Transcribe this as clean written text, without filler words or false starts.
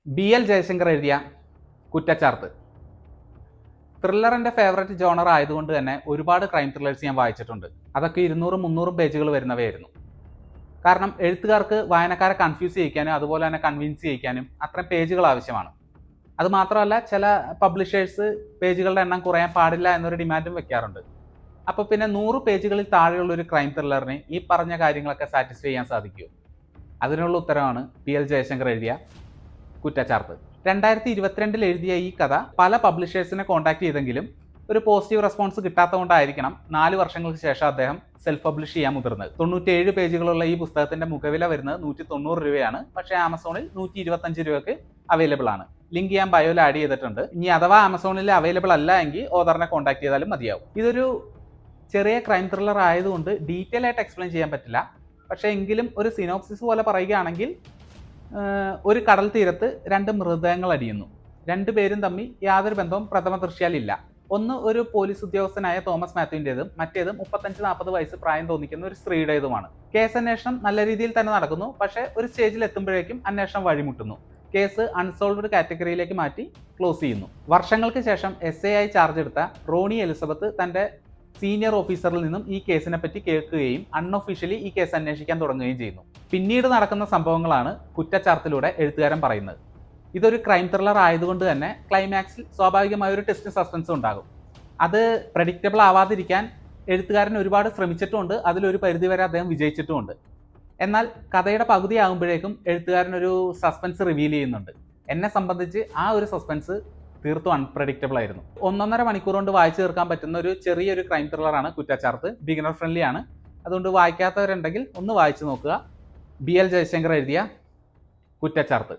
BL Jaishankar എഴുതിയ കുറ്റച്ചാർത്ത്. Thriller എൻ്റെ favourite genre ആയതുകൊണ്ട് തന്നെ ഒരുപാട് ക്രൈം ത്രില്ലേഴ്സ് ഞാൻ വായിച്ചിട്ടുണ്ട്. അതൊക്കെ 200-300 പേജുകൾ വരുന്നവയായിരുന്നു. കാരണം എഴുത്തുകാർക്ക് വായനക്കാരെ കൺഫ്യൂസ് ചെയ്യിക്കാനും അതുപോലെ തന്നെ കൺവിൻസ് ചെയ്യിക്കാനും അത്രയും പേജുകൾ ആവശ്യമാണ്. അത് മാത്രമല്ല, ചില പബ്ലിഷേഴ്സ് പേജുകളുടെ എണ്ണം കുറയാൻ പാടില്ല എന്നൊരു ഡിമാൻഡും വെക്കാറുണ്ട്. അപ്പോൾ പിന്നെ 100 പേജുകളിൽ താഴെയുള്ള ഒരു ക്രൈം ത്രില്ലറിന് ഈ പറഞ്ഞ കാര്യങ്ങളൊക്കെ സാറ്റിസ്ഫൈ ചെയ്യാൻ സാധിക്കുമോ? അതിനുള്ള ഉത്തരമാണ് PL ജയശങ്കർ എഴുതിയ കുറ്റച്ചാർത്ത്. 2022 എഴുതിയ ഈ കഥ പല പബ്ലിഷേഴ്സിനെ കോൺടാക്ട് ചെയ്തെങ്കിലും ഒരു പോസിറ്റീവ് റെസ്പോൺസ് കിട്ടാത്തതുകൊണ്ടായിരിക്കണം 4 വർഷങ്ങൾക്ക് ശേഷം അദ്ദേഹം സെൽഫ് പബ്ലിഷ് ചെയ്യാൻ മുതിർന്നത്. 97 പേജുകളുള്ള ഈ പുസ്തകത്തിന്റെ മുഖവില വരുന്നത് 190 രൂപയാണ്. പക്ഷേ ആമസോണിൽ 125 രൂപയ്ക്ക് അവൈലബിൾ ആണ്. ലിങ്ക് ഞാൻ ബയോയിൽ ആഡ് ചെയ്തിട്ടുണ്ട്. ഇനി അഥവാ ആമസോണിൽ അവൈലബിൾ അല്ല എങ്കിൽ ഓതറിനെ കോൺടാക്ട് ചെയ്താലും മതിയാവും. ഇതൊരു ചെറിയ ക്രൈം ത്രില്ലർ ആയതുകൊണ്ട് ഡീറ്റെയിൽ ആയിട്ട് എക്സ്പ്ലെയിൻ ചെയ്യാൻ പറ്റില്ല. പക്ഷേ എങ്കിലും ഒരു സിനോപ്സിസ് പോലെ പറയുകയാണെങ്കിൽ, ഒരു കടൽ തീരത്ത് 2 മൃതദേഹങ്ങൾ അടിയുന്നു. 2 പേരും തമ്മിൽ യാതൊരു ബന്ധവും പ്രഥമ ദൃഷ്ട്യാലില്ല. ഒന്ന് ഒരു പോലീസ് ഉദ്യോഗസ്ഥനായ തോമസ് മാത്യുവിൻ്റെതും മറ്റേത് 35-40 വയസ്സ് പ്രായം തോന്നിക്കുന്ന ഒരു സ്ത്രീയുടേതുമാണ്. കേസ് അന്വേഷണം നല്ല രീതിയിൽ തന്നെ നടക്കുന്നു. പക്ഷേ ഒരു സ്റ്റേജിൽ എത്തുമ്പോഴേക്കും അന്വേഷണം വഴിമുട്ടുന്നു. കേസ് അൺസോൾവ്ഡ് കാറ്റഗറിയിലേക്ക് മാറ്റി ക്ലോസ് ചെയ്യുന്നു. വർഷങ്ങൾക്ക് ശേഷം SA ആയി ചാർജ് എടുത്ത റോണി എലിസബത്ത് തൻ്റെ സീനിയർ ഓഫീസറിൽ നിന്നും ഈ കേസിനെ പറ്റി കേൾക്കുകയും അൺഒഫീഷ്യലി ഈ കേസ് അന്വേഷിക്കാൻ തുടങ്ങുകയും ചെയ്യുന്നു. പിന്നീട് നടക്കുന്ന സംഭവങ്ങളാണ് കുറ്റച്ചാർത്തിലൂടെ എഴുത്തുകാരൻ പറയുന്നത്. ഇതൊരു ക്രൈം ത്രില്ലർ ആയതുകൊണ്ട് തന്നെ ക്ലൈമാക്സിൽ സ്വാഭാവികമായ ഒരു ടെസ്റ്റ് സസ്പെൻസ് ഉണ്ടാകും. അത് പ്രഡിക്റ്റബിൾ ആവാതിരിക്കാൻ എഴുത്തുകാരൻ ഒരുപാട് ശ്രമിച്ചിട്ടുമുണ്ട്. അതിലൊരു പരിധിവരെ അദ്ദേഹം വിജയിച്ചിട്ടുമുണ്ട്. എന്നാൽ കഥയുടെ പകുതി ആകുമ്പോഴേക്കും എഴുത്തുകാരൻ ഒരു സസ്പെൻസ് റിവീൽ ചെയ്യുന്നുണ്ട്. എന്നെ സംബന്ധിച്ച് ആ ഒരു സസ്പെൻസ് തീർത്തും അൺപ്രഡിക്റ്റബിൾ ആയിരുന്നു. 1.5 മണിക്കൂർ കൊണ്ട് വായിച്ചു തീർക്കാൻ പറ്റുന്ന ഒരു ചെറിയൊരു ക്രൈം ത്രില്ലറാണ് കുറ്റച്ചാർത്ത്. ബിഗിനർ ഫ്രണ്ട്ലി ആണ്. അതുകൊണ്ട് വായിക്കാത്തവരുണ്ടെങ്കിൽ ഒന്ന് വായിച്ചു നോക്കുക. BL ജയശങ്കർ എഴുതിയ കുറ്റച്ചാർത്ത്.